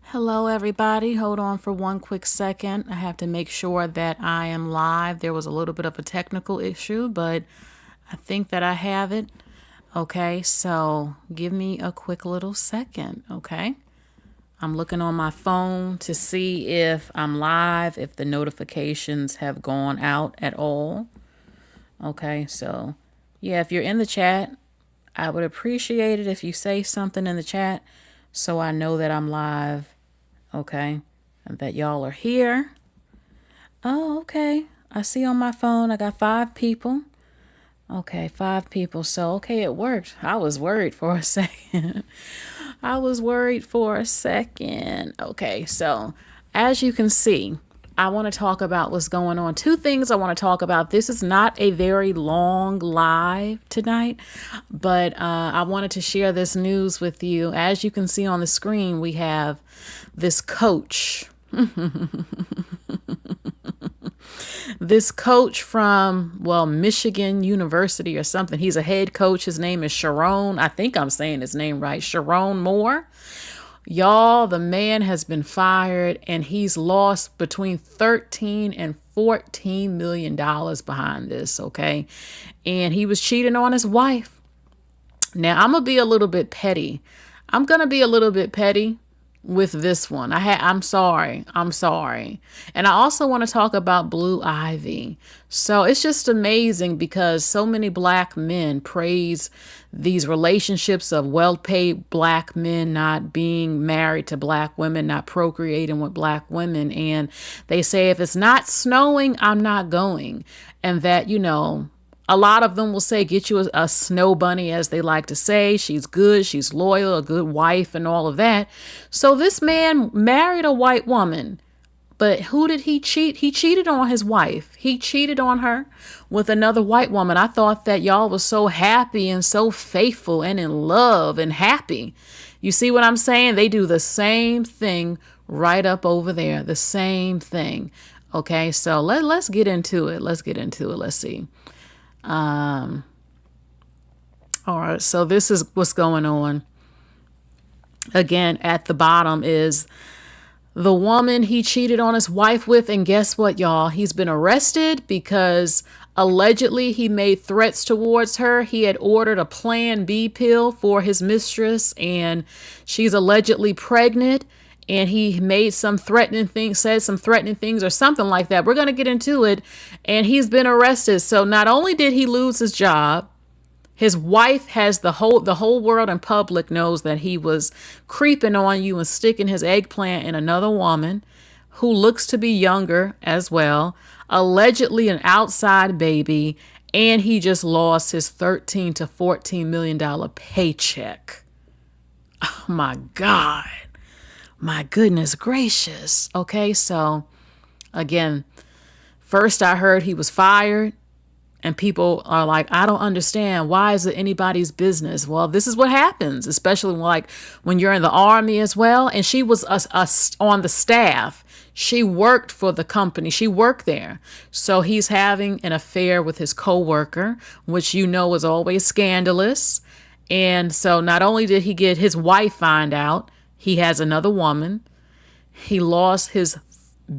Hello, everybody. Hold on for one quick second. I have to make sure that I am live. There was a little bit of a technical issue, but I think that I have it. Okay, so give me a quick little second, okay? I'm looking on my phone to see if I'm live, if the notifications have gone out at all. Okay, so yeah, if you're in the chat, I would appreciate it if you say something in the chat so I know that I'm live. Okay, and that y'all are here. Oh, okay. I see on my phone I got 5 people. Okay, 5 people. So, okay, it worked. I was worried for a second. Okay, so as you can see, I want to talk about what's going on. 2 things I want to talk about. This is not a very long live tonight, but I wanted to share this news with you. As you can see on the screen, we have this coach. This coach from, Michigan University or something. He's a head coach. His name is Sherrone. I think I'm saying his name right. Sherrone Moore. Y'all, the man has been fired and he's lost between 13 and $14 million behind this, okay? And he was cheating on his wife. Now, I'm going to be a little bit petty. With this one. I'm sorry. And I also want to talk about Blue Ivy. So it's just amazing because so many black men praise these relationships of well-paid black men not being married to black women, not procreating with black women. And they say, if it's not snowing, I'm not going. And that, a lot of them will say, get you a snow bunny, as they like to say. She's good, she's loyal, a good wife, and all of that. So this man married a white woman. But who did he cheat? He cheated on his wife. He cheated on her with another white woman. I thought that y'all was so happy and so faithful and in love and happy. You see what I'm saying? They do the same thing right up over there. The same thing. Okay, so let's get into it. Let's see. All right, so this is what's going on. Again, at the bottom is the woman he cheated on his wife with. And guess what, y'all? He's been arrested because allegedly he made threats towards her. He had ordered a Plan B pill for his mistress, and she's allegedly pregnant. And he made some threatening things, said some threatening things or something like that. We're going to get into it. And he's been arrested. So not only did he lose his job, his wife has the whole world and public knows that he was creeping on you and sticking his eggplant in another woman who looks to be younger as well, allegedly an outside baby, and he just lost his $13 to $14 million paycheck. Oh my God. My goodness gracious. Okay, so again, first I heard he was fired, and people are like, I don't understand. Why is it anybody's business? Well, this is what happens, especially when you're in the army as well. And she was on the staff. She worked for the company. She worked there. So he's having an affair with his coworker, which is always scandalous. And so not only did he get his wife find out, he has another woman. He lost his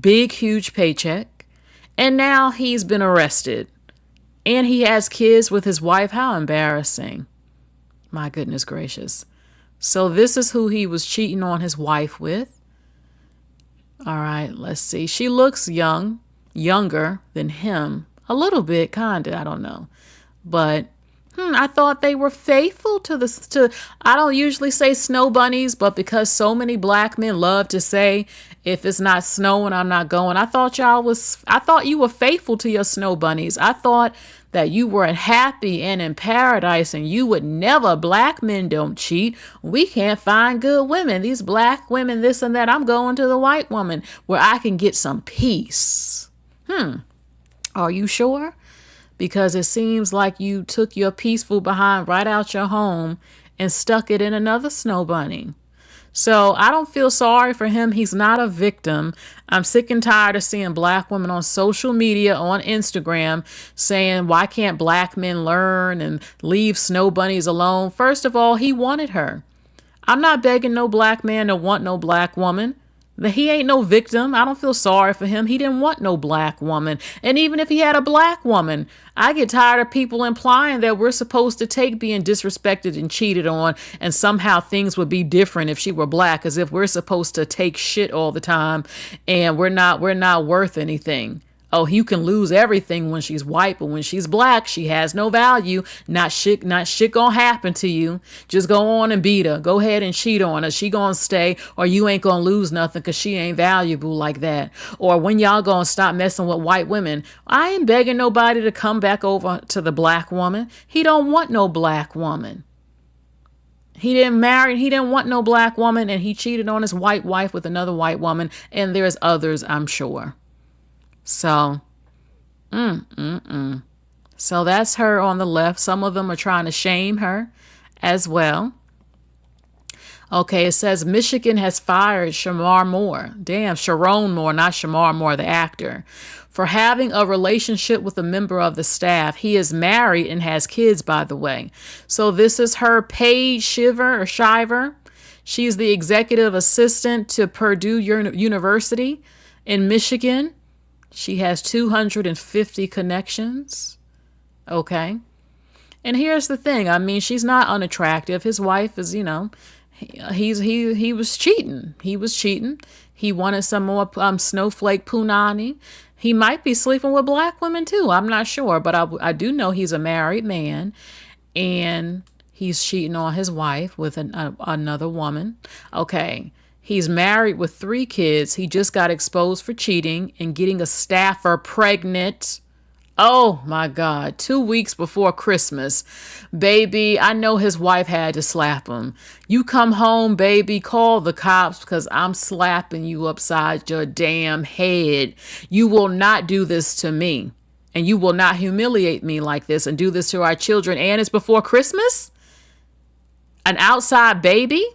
big, huge paycheck. And now he's been arrested. And he has kids with his wife. How embarrassing. My goodness gracious. So this is who he was cheating on his wife with. All right, let's see. She looks younger than him. A little bit, kind of. I don't know. But I thought they were faithful I don't usually say snow bunnies, but because so many black men love to say, if it's not snowing, I'm not going. I thought you were faithful to your snow bunnies. I thought that you were happy and in paradise and you would never, black men don't cheat. We can't find good women. These black women, this and that. I'm going to the white woman where I can get some peace. Are you sure? Because it seems like you took your peaceful behind right out your home and stuck it in another snow bunny. So I don't feel sorry for him. He's not a victim. I'm sick and tired of seeing black women on social media, on Instagram, saying, why can't black men learn and leave snow bunnies alone? First of all, he wanted her. I'm not begging no black man to want no black woman. He ain't no victim. I don't feel sorry for him. He didn't want no black woman. And even if he had a black woman, I get tired of people implying that we're supposed to take being disrespected and cheated on, and somehow things would be different if she were black, as if we're supposed to take shit all the time and we're not worth anything. Oh, you can lose everything when she's white, but when she's black, she has no value. Not shit gonna happen to you. Just go on and beat her. Go ahead and cheat on her. She gonna stay, or you ain't gonna lose nothing because she ain't valuable like that. Or when y'all gonna stop messing with white women? I ain't begging nobody to come back over to the black woman. He don't want no black woman. He didn't want no black woman, and he cheated on his white wife with another white woman, and there's others, I'm sure. So, So that's her on the left. Some of them are trying to shame her as well. Okay, it says Michigan has fired Shamar Moore. Damn, Sherrone Moore, not Shamar Moore, the actor, for having a relationship with a member of the staff. He is married and has kids, by the way. So this is her, Paige Shiver. She's the executive assistant to Purdue University in Michigan. She has 250 connections. Okay. And here's the thing. I mean, she's not unattractive. His wife is, he was cheating. He wanted some more snowflake punani. He might be sleeping with black women too. I'm not sure, but I do know he's a married man, and he's cheating on his wife with another woman. Okay. He's married with 3 kids. He just got exposed for cheating and getting a staffer pregnant. Oh my God, 2 weeks before Christmas. Baby, I know his wife had to slap him. You come home, baby, call the cops because I'm slapping you upside your damn head. You will not do this to me. And you will not humiliate me like this and do this to our children. And it's before Christmas? An outside baby?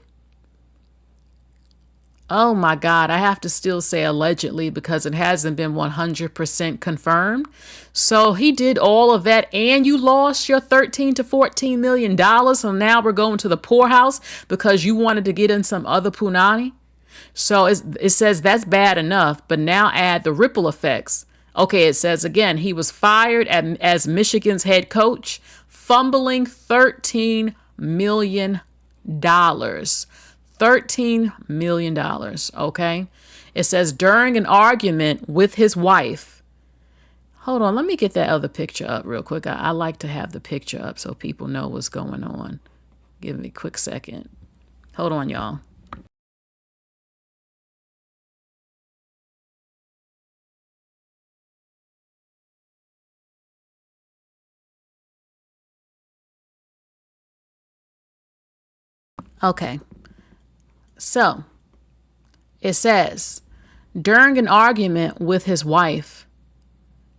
Oh my God, I have to still say allegedly because it hasn't been 100% confirmed. So he did all of that, and you lost your $13 to $14 million. So now we're going to the poorhouse because you wanted to get in some other punani. So it says that's bad enough, but now add the ripple effects. Okay, it says again, he was fired as Michigan's head coach, fumbling $13 million. $13 million. Okay. It says during an argument with his wife. Hold on. Let me get that other picture up real quick. I like to have the picture up so people know what's going on. Give me a quick second. Hold on, y'all. Okay. So it says, during an argument with his wife,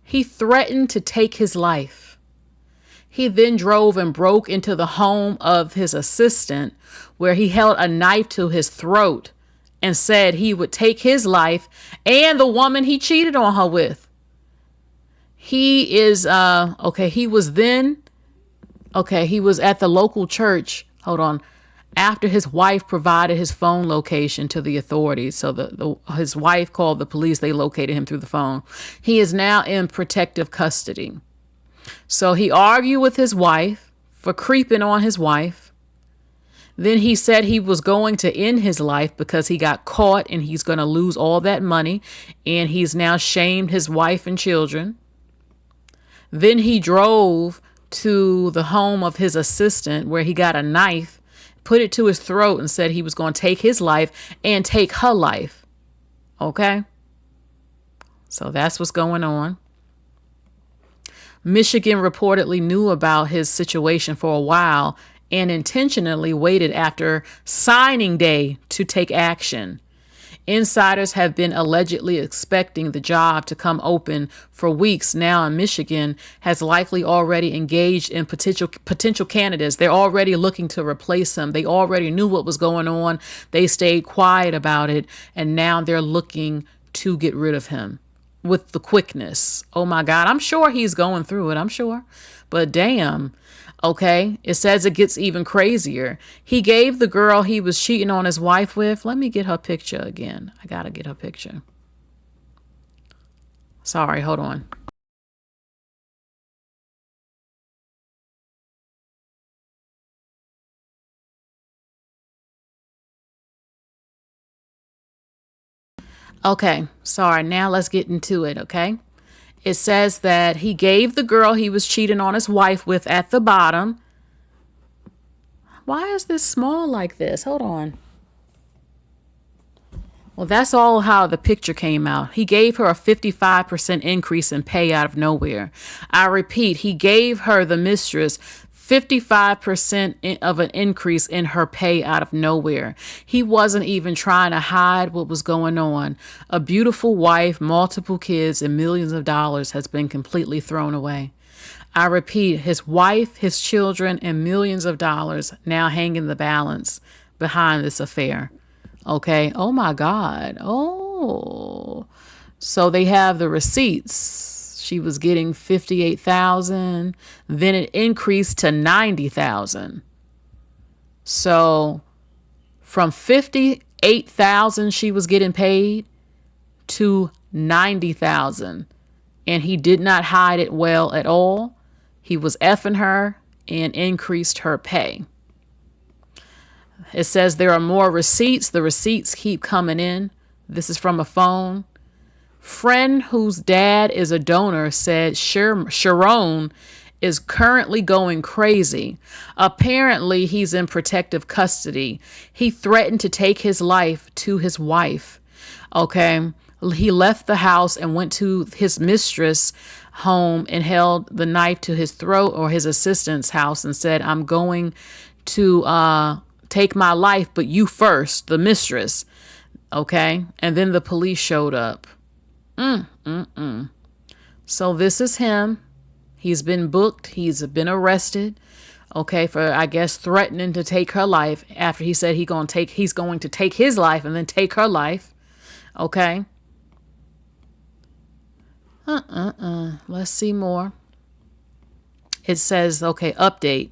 he threatened to take his life. He then drove and broke into the home of his assistant, where he held a knife to his throat and said he would take his life and the woman he cheated on her with. He was at the local church. Hold on. After his wife provided his phone location to the authorities. So his wife called the police. They located him through the phone. He is now in protective custody. So he argued with his wife for creeping on his wife. Then he said he was going to end his life because he got caught and he's going to lose all that money. And he's now shamed his wife and children. Then he drove to the home of his assistant where he got a knife, put it to his throat, and said he was going to take his life and take her life. Okay? So that's what's going on. Michigan reportedly knew about his situation for a while and intentionally waited after signing day to take action. Insiders have been allegedly expecting the job to come open for weeks now, and Michigan has likely already engaged in potential candidates. They're already looking to replace him. They already knew what was going on. They stayed quiet about it, and now they're looking to get rid of him. with the quickness. Oh my God. I'm sure he's going through it. I'm sure. But damn. Okay. It says it gets even crazier. He gave the girl he was cheating on his wife with. Let me get her picture again. I got to get her picture. Sorry. Hold on. Okay. Sorry. Now let's get into it. Okay. It says that he gave the girl he was cheating on his wife with at the bottom. Why is this small like this? Hold on. Well, that's all how the picture came out. He gave her a 55% increase in pay out of nowhere. I repeat, he gave her, the mistress, 55% of an increase in her pay out of nowhere. He wasn't even trying to hide what was going on. A beautiful wife, multiple kids, and millions of dollars has been completely thrown away. I repeat, his wife, his children, and millions of dollars now hang in the balance behind this affair. Okay. Oh my God. Oh. So they have the receipts. She was getting 58,000. Then it increased to 90,000. So from 58,000 she was getting paid to 90,000. And he did not hide it well at all. He was effing her and increased her pay. It says there are more receipts. The receipts keep coming in. This is from a phone. Friend whose dad is a donor said Sherrone is currently going crazy. Apparently, he's in protective custody. He threatened to take his life to his wife. Okay. He left the house and went to his mistress' home and held the knife to his throat, or his assistant's house, and said, I'm going to take my life, but you first, the mistress. Okay. And then the police showed up. So this is him. He's been booked. He's been arrested. Okay. For, I guess, threatening to take her life after he said he's going to take his life and then take her life. Okay. Let's see more. It says, okay, update.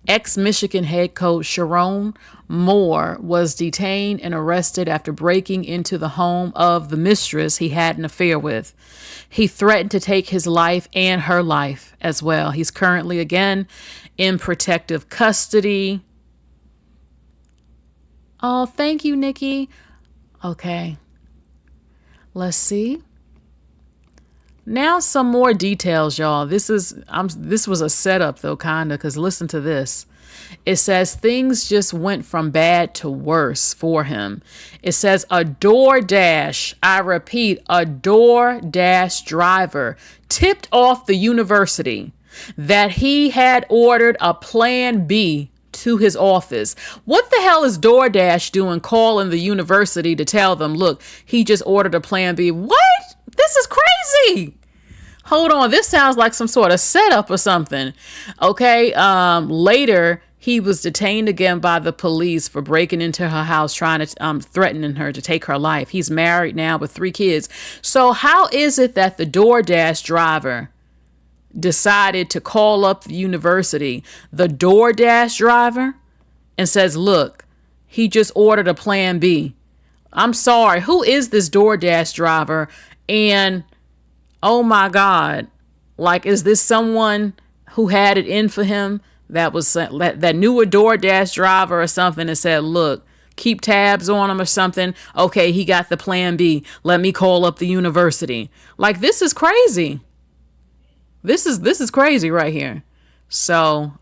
Ex-Michigan head coach Sherrone Moore was detained and arrested after breaking into the home of the mistress he had an affair with. He threatened to take his life and her life as well. He's currently again in protective custody. Oh, thank you, Nikki. Okay. Let's see. Now some more details, y'all. This was a setup though, kinda, because listen to this. It says things just went from bad to worse for him. It says a DoorDash, I repeat, a DoorDash driver tipped off the university that he had ordered a Plan B to his office. What the hell is DoorDash doing calling the university to tell them, look, he just ordered a Plan B? What? This is crazy. Hold on. This sounds like some sort of setup or something. Okay. Later, he was detained again by the police for breaking into her house, trying to, threatening her to take her life. He's married now with 3 kids. So how is it that the DoorDash driver decided to call up the university, the DoorDash driver, and says, look, he just ordered a Plan B? I'm sorry. Who is this DoorDash driver? And oh my God, like, is this someone who had it in for him that knew a DoorDash driver or something and said, look, keep tabs on him or something? Okay, he got the Plan B. Let me call up the university. Like, this is crazy. This is crazy right here. So,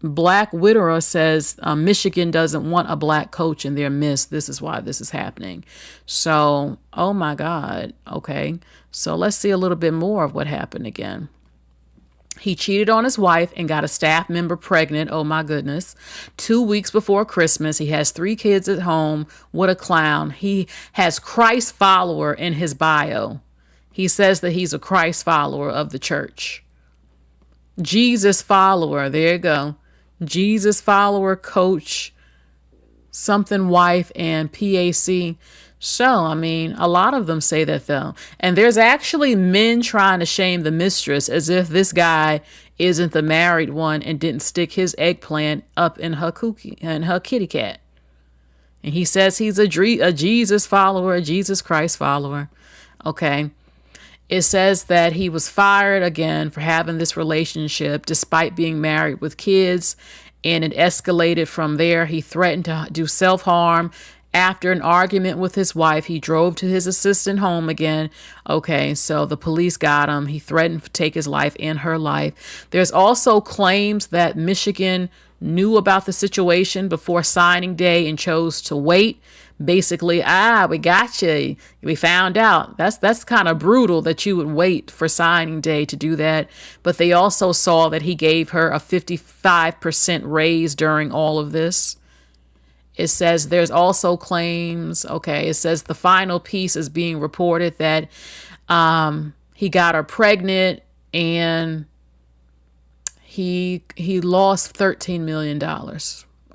Black Widower says Michigan doesn't want a black coach in their midst. This is why this is happening. So, oh my God. Okay. So let's see a little bit more of what happened again. He cheated on his wife and got a staff member pregnant. Oh my goodness. 2 weeks before Christmas. He has 3 kids at home. What a clown. He has Christ follower in his bio. He says that he's a Christ follower of the church. Jesus follower. There you go. Jesus follower, coach, something wife, and PAC. So, I mean, a lot of them say that though. And there's actually men trying to shame the mistress as if this guy isn't the married one and didn't stick his eggplant up in her cookie and her kitty cat. And he says he's a Jesus follower, a Jesus Christ follower. Okay. It says that he was fired again for having this relationship despite being married with kids. And it escalated from there. He threatened to do self-harm. After an argument with his wife, he drove to his assistant home again. Okay, so the police got him. He threatened to take his life and her life. There's also claims that Michigan knew about the situation before signing day and chose to wait. Basically, we got you. We found out. That's kind of brutal that you would wait for signing day to do that. But they also saw that he gave her a 55% raise during all of this. It says there's also claims. Okay, it says the final piece is being reported that he got her pregnant and he lost $13 million.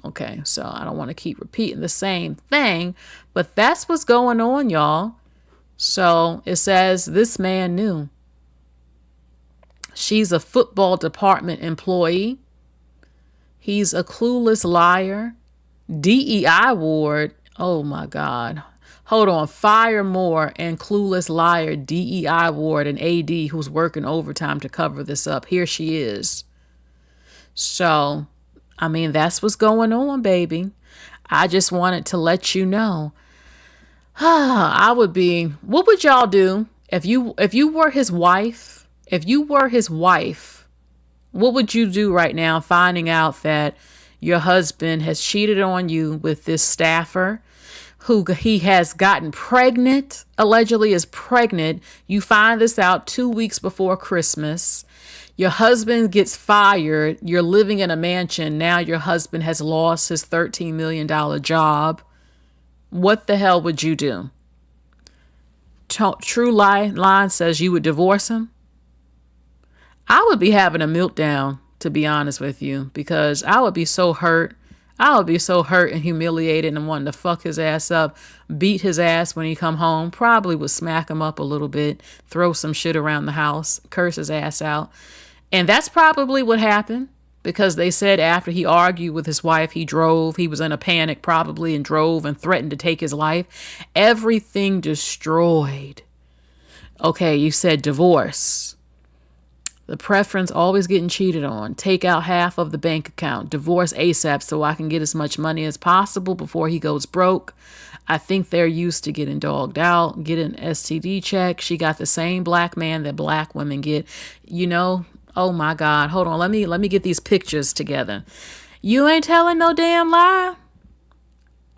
Okay, so I don't want to keep repeating the same thing, but that's what's going on, y'all. So it says this man knew. She's a football department employee. He's a clueless liar. DEI ward. Oh my God. Hold on. Fire Moore and clueless liar DEI ward and AD who's working overtime to cover this up. Here she is. So, I mean, that's what's going on, baby. I just wanted to let you know. What would y'all do if you were his wife? If you were his wife, what would you do right now finding out that your husband has cheated on you with this staffer who he has gotten pregnant, allegedly is pregnant. You find this out 2 weeks before Christmas. Your husband gets fired. You're living in a mansion. Now your husband has lost his $13 million job. What the hell would you do? True Line says you would divorce him. I would be having a meltdown, to be honest with you, because I would be so hurt. I would be so hurt and humiliated and wanting to fuck his ass up, beat his ass when he come home, probably would smack him up a little bit, throw some shit around the house, curse his ass out. And that's probably what happened, because they said after he argued with his wife, he was in a panic probably and drove and threatened to take his life. Everything destroyed. Okay, you said divorce. The preference, always getting cheated on. Take out half of the bank account. Divorce ASAP so I can get as much money as possible before he goes broke. I think they're used to getting dogged out, get an STD check. She got the same black man that black women get. You know, oh my God. Hold on. Let me get these pictures together. You ain't telling no damn lie.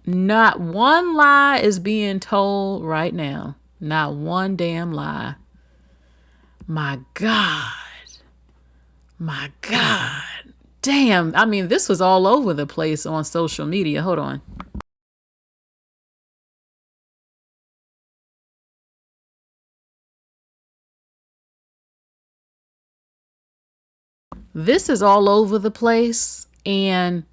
Not one lie is being told right now. Not one damn lie. My God. My God. Damn. I mean, this was all over the place on social media. Hold on. This is all over the place. And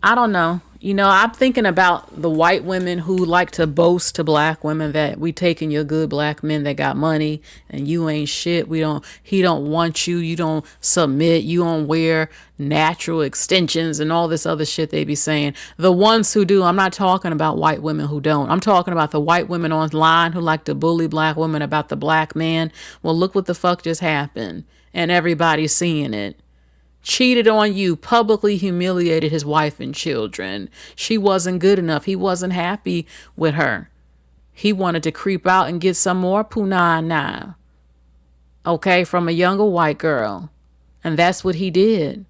I don't know. You know, I'm thinking about the white women who like to boast to black women that we taking your good black men that got money and you ain't shit. He don't want you. You don't submit. You don't wear natural extensions and all this other shit they be saying. The ones who do, I'm not talking about white women who don't. I'm talking about the white women online who like to bully black women about the black man. Well, look what the fuck just happened. And everybody's seeing it. Cheated on you, publicly humiliated his wife and children. She wasn't good enough. He wasn't happy with her. He wanted to creep out and get some more punana. Okay, from a younger white girl. And that's what he did.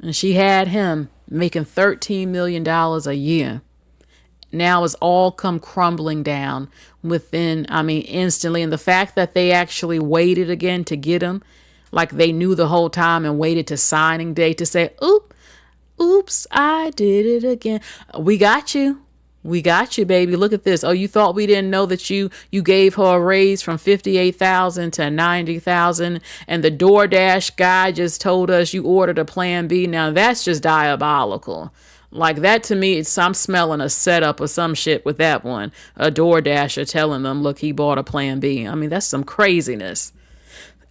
And she had him making $13 million a year. Now it's all come crumbling down instantly. And the fact that they actually waited again to get him, like they knew the whole time and waited to signing day to say, oops, I did it again. We got you. We got you, baby. Look at this. Oh, you thought we didn't know that you gave her a raise from $58,000 to $90,000, and the DoorDash guy just told us you ordered a plan B. Now that's just diabolical. Like that to me, I'm smelling a setup or some shit with that one. A DoorDasher telling them, look, he bought a plan B. I mean, that's some craziness.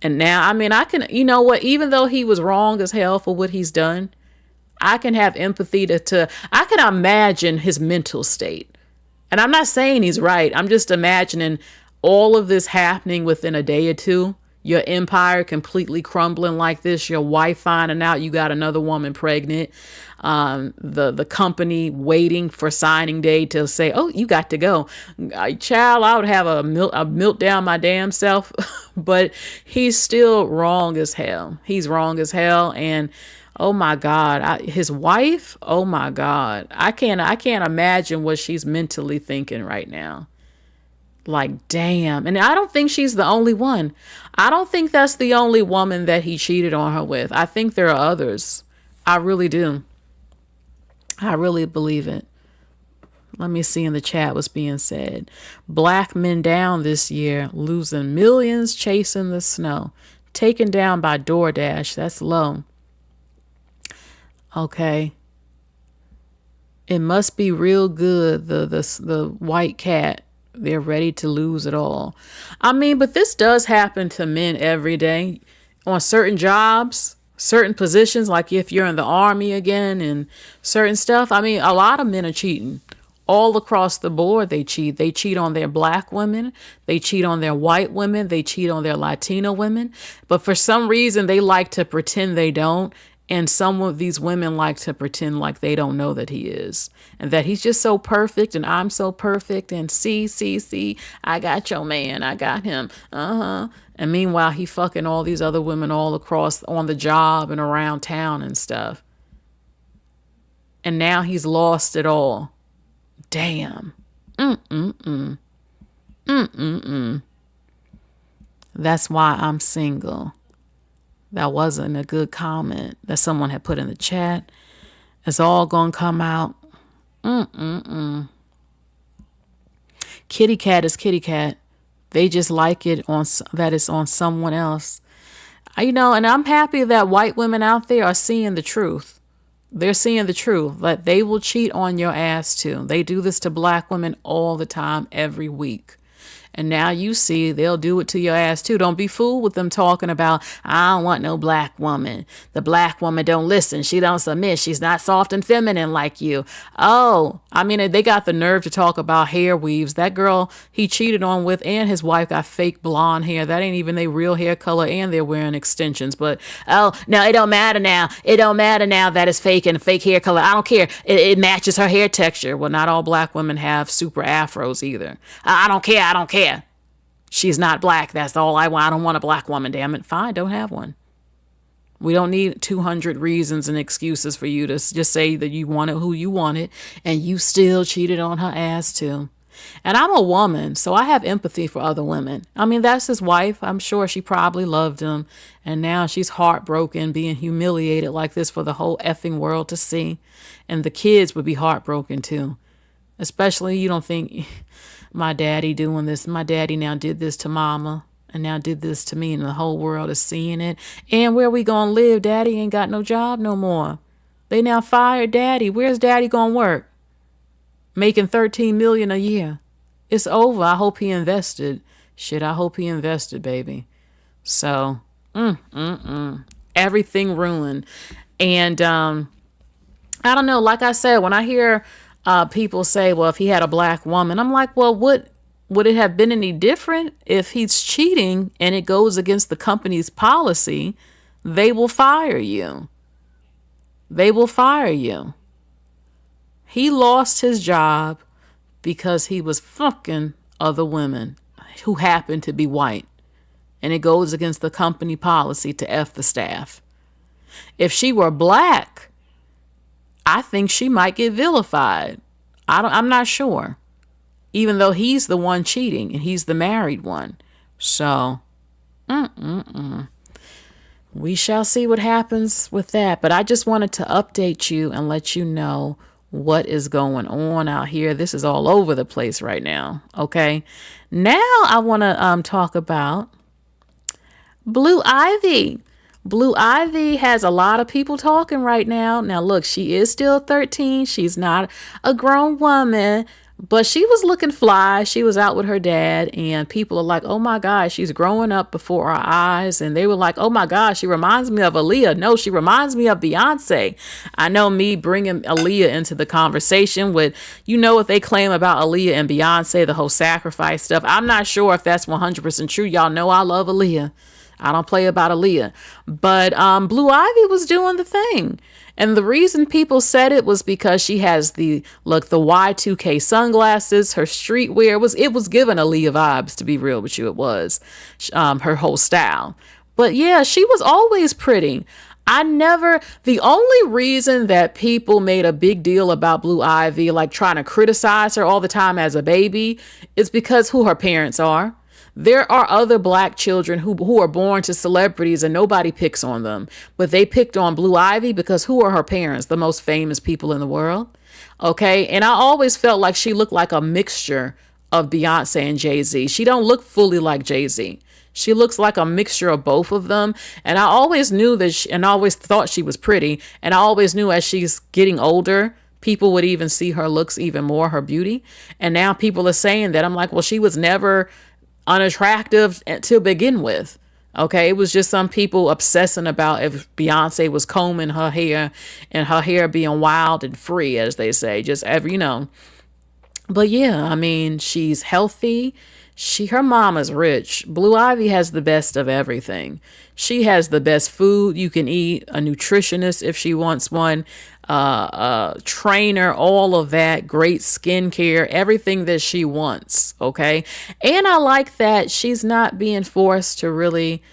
And now, I mean, I can, you know what, even though he was wrong as hell for what he's done, I can have empathy to I can imagine his mental state. And I'm not saying he's right. I'm just imagining all of this happening within a day or two. Your empire completely crumbling like this. Your wife finding out you got another woman pregnant. The company waiting for signing day to say, oh, you got to go. Child, I would have a melt down my damn self. But he's still wrong as hell. He's wrong as hell. And oh my God, his wife, oh my God. I can't imagine what she's mentally thinking right now. Like, damn. And I don't think she's the only one. I don't think that's the only woman that he cheated on her with. I think there are others. I really do. I really believe it. Let me see in the chat what's being said. Black men down this year, losing millions chasing the snow. Taken down by DoorDash. That's low. Okay. It must be real good. The white cat. They're ready to lose it all. I mean, but this does happen to men every day on certain jobs, certain positions, like if you're in the army again and certain stuff. I mean, a lot of men are cheating all across the board. They cheat. They cheat on their black women. They cheat on their white women. They cheat on their Latino women. But for some reason, they like to pretend they don't. And some of these women like to pretend like they don't know that he is. And that he's just so perfect and I'm so perfect. And see, I got your man. I got him. And meanwhile, he fucking all these other women all across on the job and around town and stuff. And now he's lost it all. Damn. That's why I'm single. That wasn't a good comment that someone had put in the chat. It's all gonna come out. Kitty cat is kitty cat. They just like it on that it's on someone else. You know, and I'm happy that white women out there are seeing the truth. They're seeing the truth that they will cheat on your ass too. They do this to black women all the time, every week. And now you see they'll do it to your ass too. Don't be fooled with them talking about, I don't want no black woman. The black woman don't listen. She don't submit. She's not soft and feminine like you. Oh, I mean, they got the nerve to talk about hair weaves. That girl he cheated on with and his wife got fake blonde hair. That ain't even their real hair color and they're wearing extensions. But, oh, no, it don't matter now. It don't matter now that it's fake and fake hair color. I don't care. It matches her hair texture. Well, not all black women have super afros either. I don't care. I don't care. She's not black. That's all I want. I don't want a black woman. Damn it. Fine. Don't have one. We don't need 200 reasons and excuses for you to just say that you wanted who you wanted and you still cheated on her ass too. And I'm a woman, so I have empathy for other women. I mean, that's his wife. I'm sure she probably loved him. And now she's heartbroken, being humiliated like this for the whole effing world to see. And the kids would be heartbroken too. Especially, you don't think... My daddy doing this. My daddy now did this to mama and now did this to me and the whole world is seeing it. And where we gonna live? Daddy ain't got no job no more. They now fired daddy. Where's daddy gonna work? Making $13 million a year. It's over. I hope he invested. Shit, I hope he invested, baby. So, everything ruined. And I don't know, like I said, when I hear people say, well, if he had a black woman, I'm like, well, would it have been any different if he's cheating and it goes against the company's policy? They will fire you. They will fire you. He lost his job because he was fucking other women who happened to be white. And it goes against the company policy to F the staff. If she were black, I think she might get vilified. I'm not sure. Even though he's the one cheating and he's the married one. So, we shall see what happens with that. But I just wanted to update you and let you know what is going on out here. This is all over the place right now. Okay. Now I want to talk about Blue Ivy. Blue Ivy has a lot of people talking right now. Now, look, she is still 13. She's not a grown woman, but she was looking fly. She was out with her dad, and people are like, oh my gosh, she's growing up before our eyes. And they were like, oh my gosh, she reminds me of Aaliyah. No, she reminds me of Beyonce. I know me bringing Aaliyah into the conversation with, you know, what they claim about Aaliyah and Beyonce, the whole sacrifice stuff. I'm not sure if that's 100% true. Y'all know I love Aaliyah. I don't play about Aaliyah. But Blue Ivy was doing the thing. And the reason people said it was because she has the Y2K sunglasses, her streetwear. It was giving Aaliyah vibes, to be real with you. It was her whole style. But yeah, she was always pretty. The only reason that people made a big deal about Blue Ivy, like trying to criticize her all the time as a baby, is because who her parents are. There are other black children who are born to celebrities and nobody picks on them. But they picked on Blue Ivy because who are her parents? The most famous people in the world. Okay. And I always felt like she looked like a mixture of Beyonce and Jay-Z. She don't look fully like Jay-Z. She looks like a mixture of both of them. And I always knew that and I always thought she was pretty. And I always knew as she's getting older, people would even see her looks even more, her beauty. And now people are saying that. I'm like, well, she was never unattractive to begin with. Okay, it was just some people obsessing about if Beyonce was combing her hair and her hair being wild and free, as they say, just But yeah, I mean, she's healthy. Her mama's rich. Blue Ivy has the best of everything. She has the best food you can eat, a nutritionist if she wants one, a trainer, all of that, great skincare, everything that she wants. Okay. And I like that she's not being forced to really,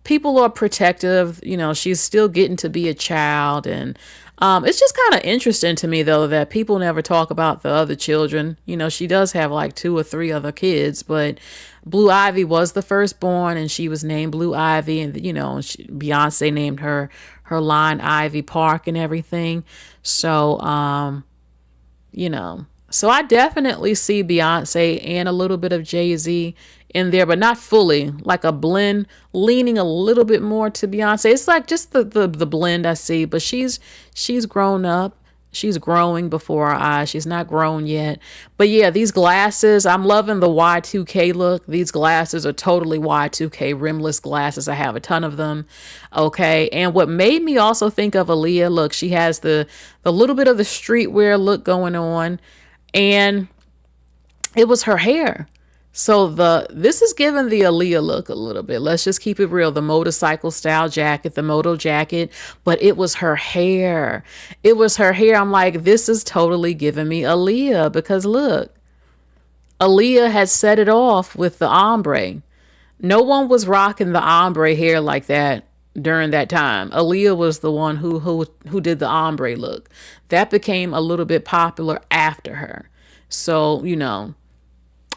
people are protective, she's still getting to be a child. And it's just kind of interesting to me, though, that people never talk about the other children. She does have like 2 or 3 other kids, but Blue Ivy was the firstborn and she was named Blue Ivy. And, Beyonce named her line Ivy Park and everything. So, so I definitely see Beyonce and a little bit of Jay-Z in there, but not fully, like a blend, leaning a little bit more to Beyonce. It's like just the blend I see, but she's grown up. She's growing before our eyes. She's not grown yet. But yeah, these glasses, I'm loving the Y2K look. These glasses are totally Y2K rimless glasses. I have a ton of them. Okay. And what made me also think of Aaliyah, look, she has the little bit of the streetwear look going on, and it was her hair. So this is giving the Aaliyah look a little bit. Let's just keep it real. The motorcycle style jacket, the moto jacket, but it was her hair. It was her hair. I'm like, this is totally giving me Aaliyah, because look, Aaliyah had set it off with the ombre. No one was rocking the ombre hair like that during that time. Aaliyah was the one who did the ombre look. That became a little bit popular after her. So,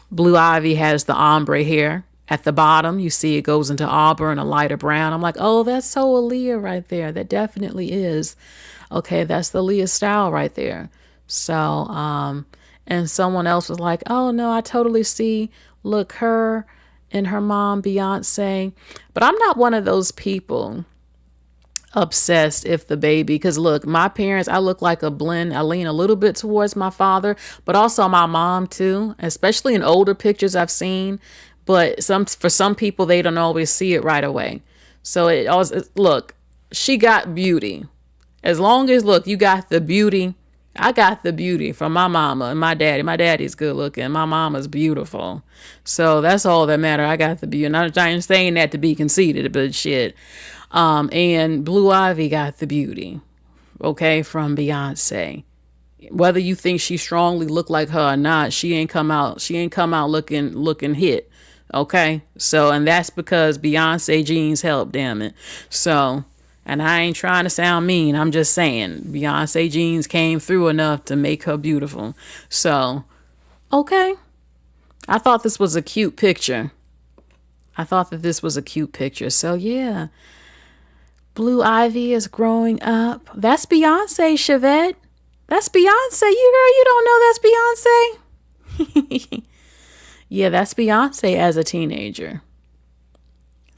Blue Ivy has the ombre hair at the bottom. You see it goes into auburn, a lighter brown. I'm like, oh, that's so Aaliyah right there. That definitely is. Okay, that's the Aaliyah style right there. So, and someone else was like, oh, no, I totally see, look, her and her mom, Beyonce. But I'm not one of those people obsessed if the baby, because look, my parents, I look like a blend. I lean a little bit towards my father, but also my mom too, especially in older pictures I've seen. But for some people, they don't always see it right away. So look, she got beauty. As long as, look, you got the beauty. I got the beauty from my mama and my daddy. My daddy's good looking. My mama's beautiful. So that's all that matters. I got the beauty. And I'm not saying that to be conceited, but shit. And Blue Ivy got the beauty, okay, from Beyonce. Whether you think she strongly looked like her or not, she ain't come out looking hit, okay? So, and that's because Beyonce jeans help, damn it. So, and I ain't trying to sound mean. I'm just saying Beyonce jeans came through enough to make her beautiful. So, okay. I thought this was a cute picture. So, yeah. Blue Ivy is growing up. That's Beyonce, Chevette. That's Beyonce. You don't know that's Beyonce? Yeah, that's Beyonce as a teenager.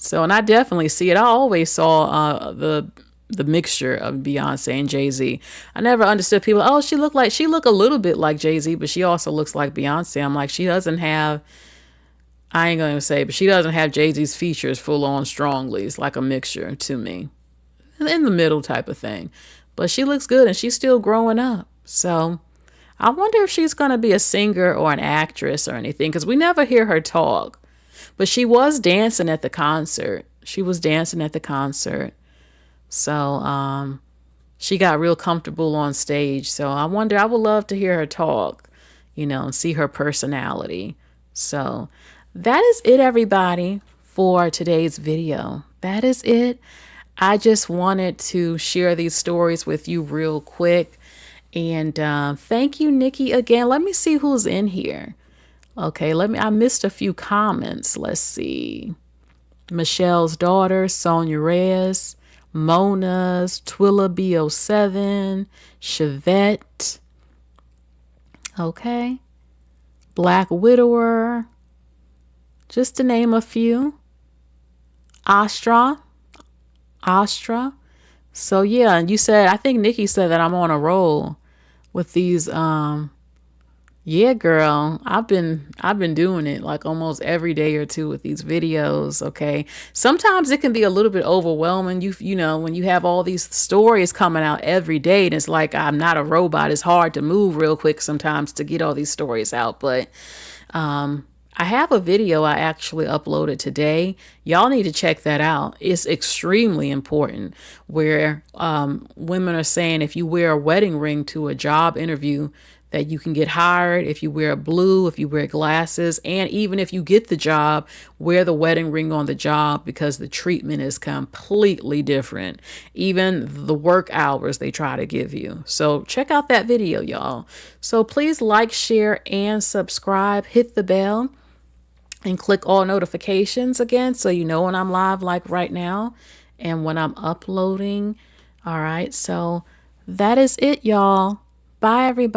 So, and I definitely see it. I always saw the mixture of Beyonce and Jay-Z. I never understood people, oh, she look a little bit like Jay-Z, but she also looks like Beyonce. I'm like, she doesn't have, I ain't going to say, but she doesn't have Jay-Z's features full on strongly. It's like a mixture to me, in the middle type of thing. But she looks good and she's still growing up. So I wonder if she's going to be a singer or an actress or anything, because we never hear her talk. But she was dancing at the concert. She was dancing at the concert. So she got real comfortable on stage. So I wonder, I would love to hear her talk, and see her personality. So that is it, everybody, for today's video. That is it. I just wanted to share these stories with you real quick. And thank you, Nikki, again. Let me see who's in here. Okay, I missed a few comments. Let's see. Michelle's daughter, Sonia Reyes, Mona's, Twilla B07, Chevette. Okay. Black Widower. Just to name a few. Astra. So yeah, and you said, I think Nikki said that I'm on a roll with these. Yeah, girl, I've been doing it like almost every day or two with these videos. Okay, sometimes it can be a little bit overwhelming. You know, when you have all these stories coming out every day, and it's like, I'm not a robot. It's hard to move real quick sometimes to get all these stories out, but I have a video I actually uploaded today. Y'all need to check that out. It's extremely important, where women are saying if you wear a wedding ring to a job interview, that you can get hired. If you wear blue, if you wear glasses, and even if you get the job, wear the wedding ring on the job, because the treatment is completely different. Even the work hours they try to give you. So check out that video, y'all. So please like, share, and subscribe. Hit the bell and click all notifications again, so you know when I'm live, like right now, and when I'm uploading. All right, so that is it, y'all. Bye, everybody.